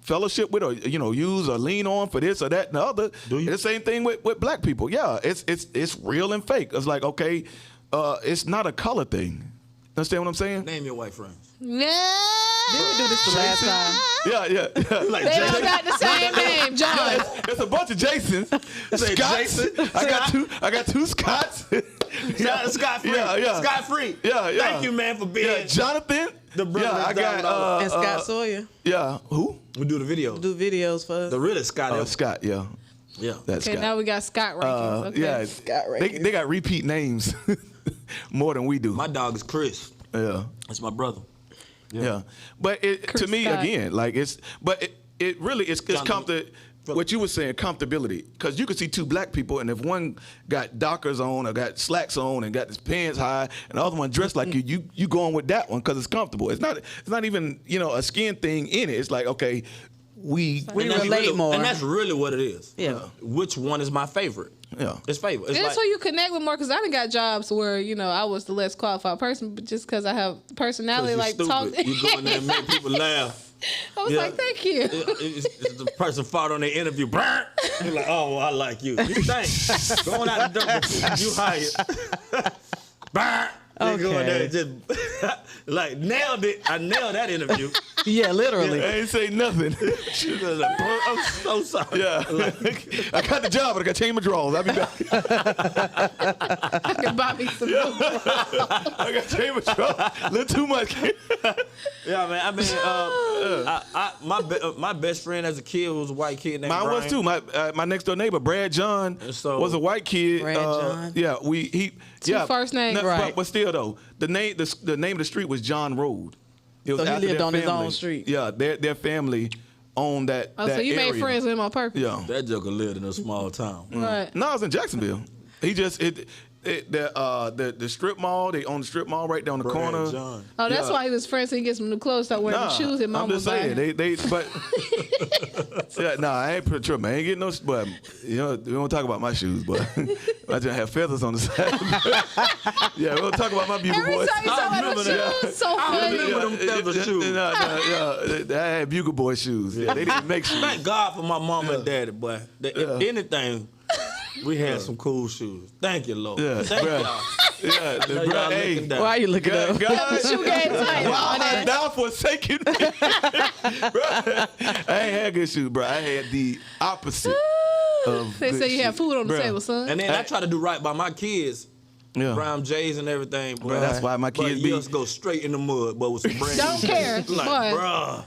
fellowship with or use or lean on for this or that and the other. Do you? The same thing with black people. Yeah, it's real and fake. It's like, okay, it's not a color thing. Understand what I'm saying? Name your white friends. No. Didn't we do this the last time? Yeah. Like They all got the same name, John. It's a bunch of Jasons. Say Scotts. Jason. I got two Scotts. Scott Free. Yeah. Scott Free. Yeah. Thank you, man, for being. Yeah, Jonathan. The brother I that's got And Scott Sawyer yeah. Who? we do the video. do videos for us. The really Scott. Scott. Yeah. Yeah. That's Okay, Scott. now we got Scott rankings. Okay. Yeah, Scott they rankings. got repeat names more than we do. My dog is Chris. Yeah. That's my brother. Yeah. But to Chris me, Scott. again, like it really it's what you were saying, comfortability. Because you could see two black people, and if one got Dockers on or got slacks on and got his pants high, and the other one dressed like you going with that one because it's comfortable. It's not even a skin thing in it. It's like, okay, we relate more. And that's really what it is. Yeah. Which one is my favorite? Yeah. It's favorite. It's That's like, who you connect with more, because I done got jobs where I was the less qualified person, but just because I have personality, you're like stupid. talk. You go in there and make people laugh. I was like, thank you. It's the person fought on their interview. Brr. You're like, oh, well, I like you. You think. Going out the door, you hired. Brr. You go in there and just, like, nailed it. I nailed that interview. Yeah, literally. I ain't say nothing. I'm so sorry. Yeah. I got the job, but I got to change my drawers. I'll be back. I can buy me some. I got to change my drawers. A little too much. Yeah, man. I mean, my best friend as a kid was a white kid named Mine Brian. was too. My next door neighbor, Brad John, was a white kid. Brad John. Yeah, Two first names. Right. But still though, the name of the street was John Road. It was So he after lived their on his family. own street. Yeah, their family owned that. Oh, that so you area. made friends with him on purpose? Yeah. That joker lived in a small town. Right. No, I was in Jacksonville. He just the strip mall. They own the strip mall right down the corner. John. Oh, that's Yeah. why he was friends. So he gets some new clothes, start wearing them shoes, and I'm mama just buy saying him. but yeah, no, I ain't put trip. I ain't getting no. But you know, we don't talk about my shoes, but I just have feathers on the side. Yeah, we don't talk about my beautiful Every boys. time you talk about them shoes, so funny. remember them feather shoes. I had bugle boy shoes. Yeah, they didn't make shoes. Thank God for my mom and daddy, boy. If anything, we had some cool shoes. Thank you, Lord. Yeah, Thank bruh. y'all. Yeah, I know bruh, y'all hey, looking down. Why are you looking up? God, Shoe game tight. wow, I'm down for a second. Bruh, I ain't had good shoes, bro. I had the opposite of They good say you have shoes. food on the Bruh. table, son. And then I try to do right by my kids. Yeah. Brown J's and everything. Boy. That's why my kids be. just go straight in the mud, but with some brand Don't new care, shoes. Like, boy. bruh.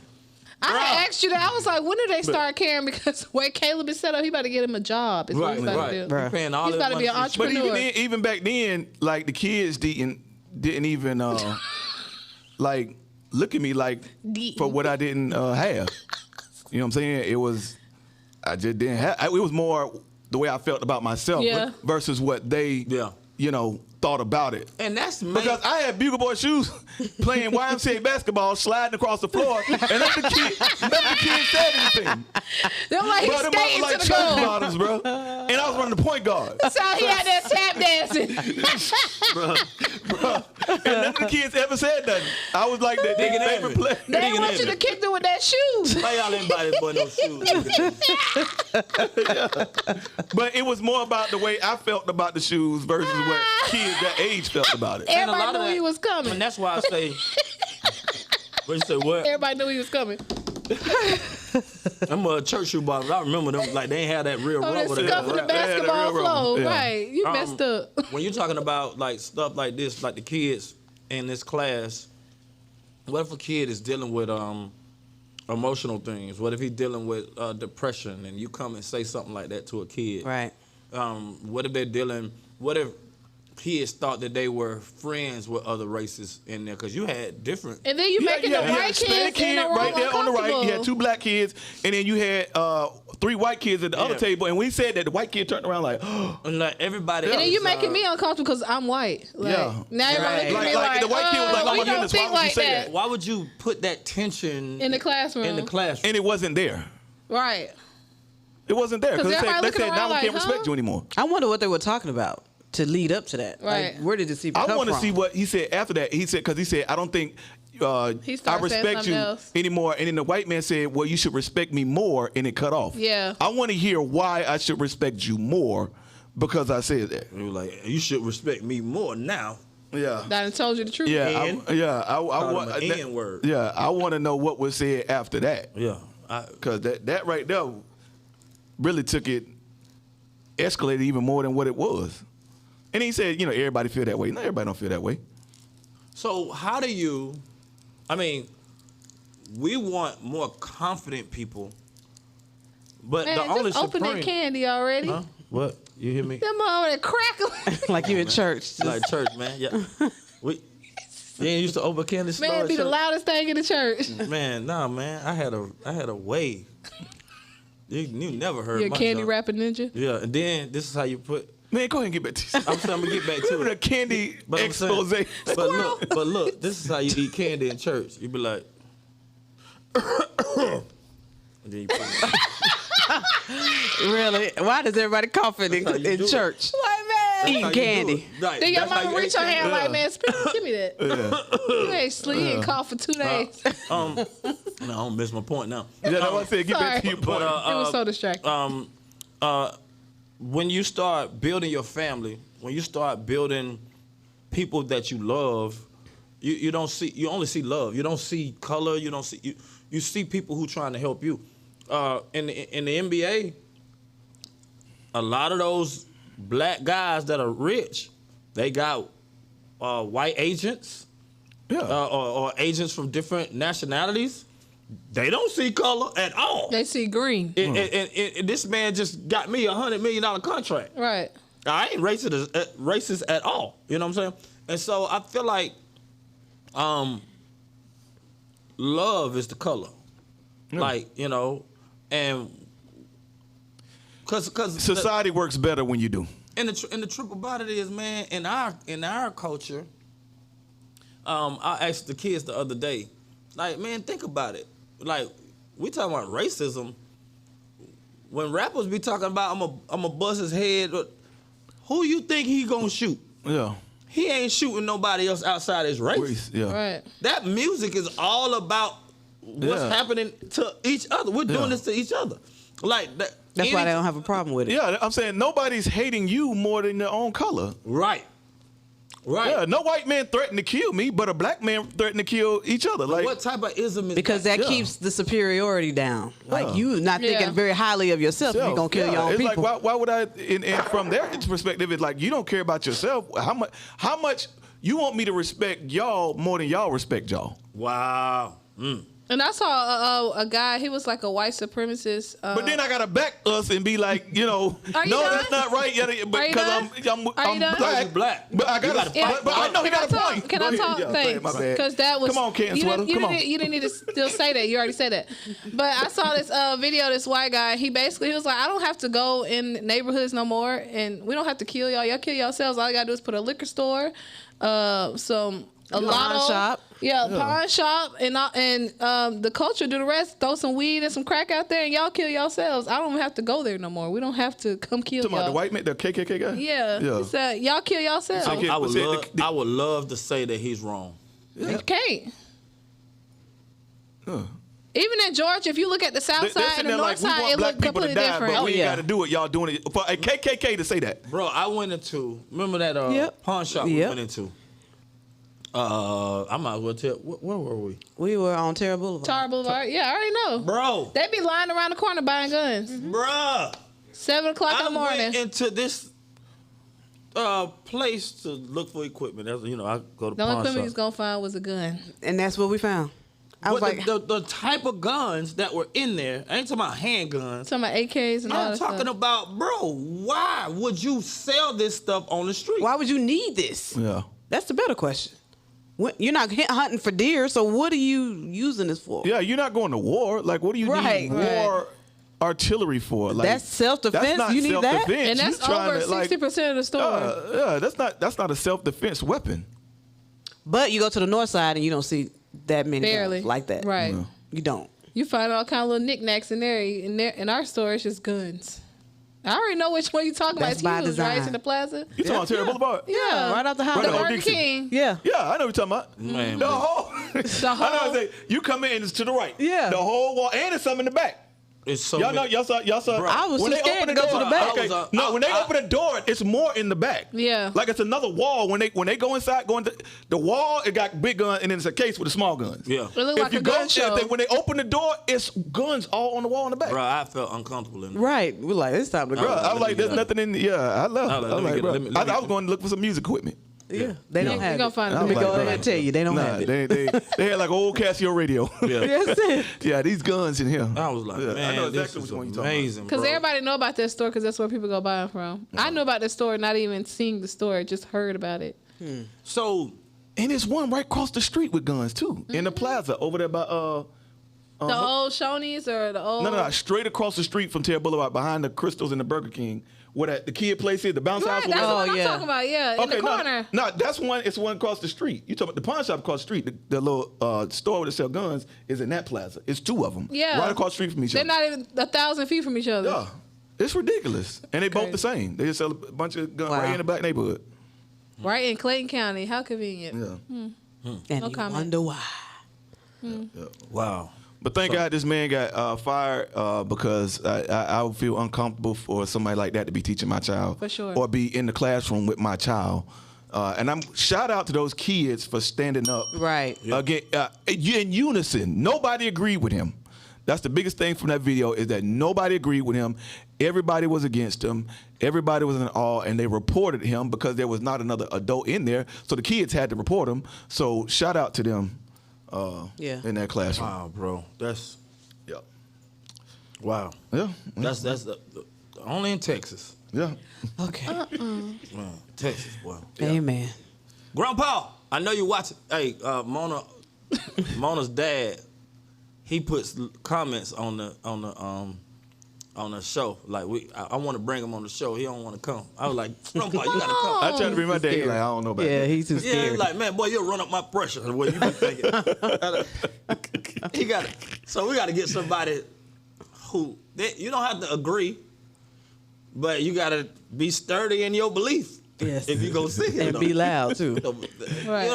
I asked you that. I was like, when did they start caring? Because the way Caleb is set up, he about to get him a job. Is what he's about to do. You're paying all He's this about to be an money for- But entrepreneur. even back then, like the kids didn't even like look at me like for what I didn't have. You know what I'm saying? I just didn't have. It was more the way I felt about myself Yeah. versus what they, thought about it. And that's because I had bugle boy shoes playing YMCA basketball, sliding across the floor, and none of the kids said anything. They're like, he's Bro, them skating like to the church goal. bottoms, bro. And I was running the point guard. So he out there tap dancing. Bro. And none of the kids ever said nothing. I was like their favorite player. They didn't want you to kick them with that shoe. Why y'all ain't buy this boy no shoes? But it was more about the way I felt about the shoes versus what kids that age felt about it. And a Everybody lot of knew that- he was coming. And that's why I say, what you say, what? Everybody knew he was coming. Them church shoe bottoms, I remember them, like they ain't had that real Oh, rubber. that that scuff in the wrap. basketball real rubber. flow. Yeah. Right. You messed up. When you're talking about like stuff like this, like the kids in this class, what if a kid is dealing with emotional things? What if he's dealing with depression and you come and say something like that to a kid? Right. What if they're dealing, what if kids thought that they were friends with other races in there? Because you had different. And then you making the white Hispanic kids in the right there on the right. You had uncomfortable. 2 black kids, and then you had 3 white kids at the other table. And we said that the white kid turned around like, And like everybody And then else, you making me uncomfortable because I'm white. Like, Yeah. Now everybody Right. look at me Like like, the white kid was like, oh we my don't goodness, think why would you like say that. that? why would you put that tension In the classroom. in the classroom? and it wasn't there. Right. It wasn't there 'Cause because they everybody said looking now we around can't like, respect huh? you anymore. I wonder what they were talking about to lead up to that. Right. Like, where did this even come I from? want to see what he said after that. He said because he said I don't think He I started saying respect something you else. anymore. And then the white man said, well, you should respect me more, and it cut off. Yeah. I want to hear why I should respect you more because I said that. You were like, you should respect me more now. Yeah. I done told you the truth. Yeah, And? I Called want him an N-word. Yeah, I want to know what was said after that. Yeah. Because that right there really took it, escalated even more than what it was. And he said, everybody feel that way. No, everybody don't feel that way. So how do you, I mean, we want more confident people, but Man, the only just open that supreme. candy already. Huh? What? You hear me? Them all that crackle. like you in church. Like church, man. Yeah. You ain't used to open candy store. Man, at be the church? loudest thing in the church. Man, nah, man. I had a wave. You never heard You're a my candy joke. rapper ninja. Yeah, and then this is how you put. Man, go ahead and get back to this. I'm gonna get back to Remember the it. candy But I'm saying- expose? But look, this is how you eat candy in church. You be like, and then you put it. Really? Why does everybody coughing That's how you in do it. church? Like, man. Eating How you do candy. it. Right. Then your That's how mama you reach eat her candy. hand like, man, give me that. You ain't sleep and cough for 2 days. No, I don't miss my point now. Yeah, that's what I said. Get back to Sorry. your point. But It was so distracting. when you start building your family, when you start building people that you love, You don't see. You only see love. You don't see color. You don't see. You see people who trying to help you. In the NBA, a lot of those black guys that are rich, they got white agents, or agents from different nationalities. They don't see color at all. They see green. And this man just got me $100 million contract. Right. I ain't racist at all. You know what I'm saying? And so I feel like love is the color. Like, you know, and because society works better when you do. And the truth about it is, man, in our culture, I asked the kids the other day, like, man, think about it. Like, we talking about racism. When rappers be talking about I'm a bust his head, who you think he gonna shoot? Yeah. He ain't shooting nobody else outside his race. Yeah. Right. That music is all about what's happening to each other. We're doing this to each other. Like that. That's why they don't have a problem with it. Yeah, I'm saying nobody's hating you more than their own color. Right. Right. Yeah, no white man threatened to kill me, but a black man threatened to kill each other. Like, what type of ism is because that keeps the superiority down. Like you not thinking very highly of yourself, you're gonna kill your own it's people. Like, why would I? And from their perspective, it's like you don't care about yourself. How much you want me to respect y'all more than y'all respect y'all? Wow. And I saw a guy. He was like a white supremacist. But then I gotta back us and be like, you know, no, that's not right. Because I'm black. But I gotta. But I know he got a point. Can I talk? Thanks. Because that was. Come on, Canton Sweater. Come on. You didn't need to still say that. You already said that. But I saw this video. This white guy. He was like, I don't have to go in neighborhoods no more, and we don't have to kill y'all. Y'all kill yourselves. All you gotta do is put a liquor store, a lotto shop. Pawn shop, and the culture do the rest. Throw some weed and some crack out there, and y'all kill yourselves. I don't have to go there no more. We don't have to come kill y'all. Talking about the white man, the KKK guy? Yeah. He said, y'all kill yourselves. I would love to say that he's wrong. You can't. Even in Georgia, if you look at the south side and the north side, it look completely different. But we ain't got to do it. Y'all doing it for a KKK to say that. Bro, I went into, remember that pawn shop we went into? I might as well tell. Where were we? We were on Terra Boulevard. Tar Boulevard. Yeah, I already know. Bro. They be lying around the corner buying guns. Bruh. 7 o'clock in the morning. I went into this place to look for equipment. As you know, I go to the only pawn equipment shop. he's going to find was a gun. And that's what we found. I was like, the type of guns that were in there, I ain't talking about handguns. Talking about AKs and all that I'm stuff. talking about, bro, why would you sell this stuff on the street? why would you need this? Yeah. That's the better question. You're not hunting for deer, so what are you using this for? Yeah, you're not going to war. Like, what do you need war artillery for? Like, that's self-defense. That's not you need that, self-defense. And that's over 60% of the store. Yeah, that's not a self-defense weapon. But you go to the north side and you don't see that many guns like that. Right. Yeah. You don't. You find all kind of little knickknacks in there. In our store, it's just guns. I already know which one you're talking That's about. by It's huge, design. right? It's in the plaza. You talking about Terra Boulevard? Yeah. Right out the house. The Right on Burger Dixie. King. Yeah. Yeah, I know what you're talking about. Man, The whole. I know what I'm saying. You come in, it's to the right. Yeah. The whole wall, and it's some in the back. It's so Y'all know, many- y'all saw. Bro. I was when too they scared open to go to the back. Okay, when they open the door, it's more in the back. Yeah. Like it's another wall. When they go inside, go into the wall, it got big guns, and then it's a case with the small guns. Yeah. It look If like you a go, gun show. when they open the door, it's guns all on the wall in the back. Bro, I felt uncomfortable in there. Right. We're like, it's time to go. Bro, I was like, there's nothing in. Yeah, I left. I was like, bro, let me I was going to look for some music equipment. Yeah. They don't have You're gonna it. find it. Let me I was go like, ahead and tell you, they don't Nah, have it. they had like old Casio radio. Yeah. That's it. Yeah, these guns in here. I was like, Yeah, man, I know this exactly is which one you're talking amazing, Because bro. everybody know about that store because that's where people go buy them from. I knew about the store, not even seeing the store, just heard about it. So, And there's one right across the street with guns too, in the plaza over there by The old Shoney's or the old... no, straight across the street from Terra Boulevard, behind the Crystals and the Burger King, where the kid place is, the bounce Right, house. that's where- what I'm talking about, yeah, in the corner. No, that's one. It's one across the street. You talking about the pawn shop across the street? The little store where they sell guns is in that plaza. It's two of them. Yeah. right across the street from each They're other. not even 1,000 feet from each other. Yeah, it's ridiculous, and they both Crazy. the same. They just sell a bunch of guns Wow. right in the black neighborhood. Right in Clayton County. How convenient. Yeah. And No you comment. wonder why. wow. But thank God this man got fired because I would feel uncomfortable for somebody like that to be teaching my child. For sure. Or be in the classroom with my child. And I'm shout out to those kids for standing up. Right. Again, in unison. Nobody agreed with him. That's the biggest thing from that video is that nobody agreed with him. Everybody was against him. Everybody was in awe, and they reported him because there was not another adult in there. So the kids had to report him. So shout out to them in that classroom. Wow, bro. That's Yep. wow. Yeah. That's the only in Texas. Yeah. Okay. Man, Texas, boy. Amen. Grandpa, I know you watching. Hey, Mona's dad, he puts comments on the show. Like I want to bring him on the show. He don't want to come. I was like, Grandpa, you gotta come. I tried to bring my dad. He's like, I don't know about that. He's too Yeah, scared. he's like, man, boy, you'll run up my pressure. What you been thinking? He got it. So we got to get somebody who you don't have to agree, but you got to be sturdy in your belief. Yes. If you go see it, And be loud, too. You don't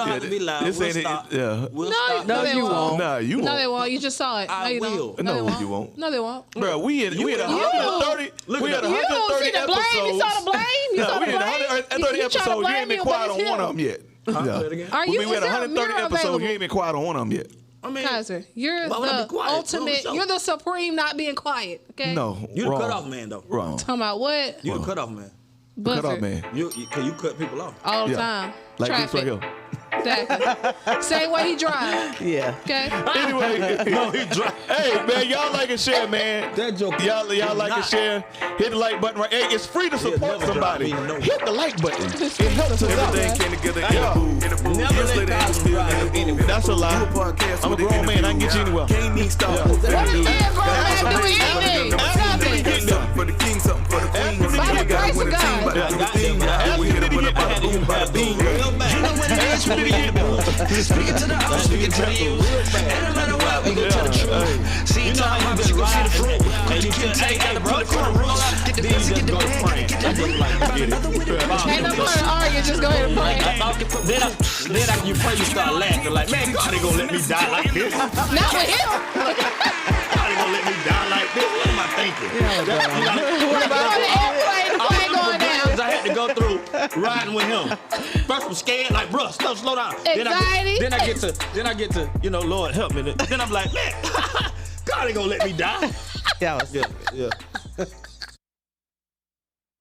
have to be loud. This We'll ain't it. stop. Yeah. We'll No, stop. no, they won't. Nah, you won't. No, they won't. You just saw it. I no, you will. Don't. No, they you won't. No, they won't. Bro, we had 130. Look We at had that. You don't 130 see the blame. episodes. You saw the blame. You No, saw we the had blame. 130 You try to episodes. You blame ain't been me, quiet but on it's one him. of them yet. Say it again. Are you? We had is there a 130 mirror episodes. You available? ain't been quiet on one of them yet. I mean, Kaiser, you're why would I be the quiet? It's on the ultimate. show. You're the supreme not being quiet. Okay. No, you the wrong. cutoff man, though. Wrong. Talking about what? You the cutoff man. Cut Buzzer. off, man. Cause you cut people off. All the Yeah. time. Like Traffic. this right here. Exactly. Same way he drive. Yeah. Okay. Anyway, No, he dropped. hey man, y'all like and share, man. That joke. Y'all like and share. Hit the like button right. Hey, it's free to support never somebody. drop me, no. Hit the like button. It helps us out. Everything came together Yeah. in the booth. Never Years let later, it was Cosmo still drive. in the booth. That's a lie. Do podcast I'm a with the grown man. I can get you interview. anywhere. Can't even stop. Yeah. What What is that grown man doing anything? Nothing. Something for the king, something for the queen. By the grace of God. But I do a thing. Now we hit it with a bada boom, bada boom. You know what it is when we in the booth. Speaking to the house, speaking to the youth. And no matter what, we gon' tell the truth. See, You know time how you hops, just you gon' see ride the fruit. and you Can say, take hey, out the bro, public on the roof. Get the then you pussy, just get the go to bag, praying. get I just like, the get it. another with it. Ain't no point in arguing. Just go ahead and pray. Then after you pray, you start laughing like, man, God ain't gonna let me die like this. God Not with him. ain't gonna let me die like this. What am I thinking? We're going to airplane. The plane going down. I had to go through riding with him. First I'm scared, like, bro, slow down. Anxiety. Then I get to, Lord help me. Then I'm like, man, God ain't gonna let me die. That was Yeah.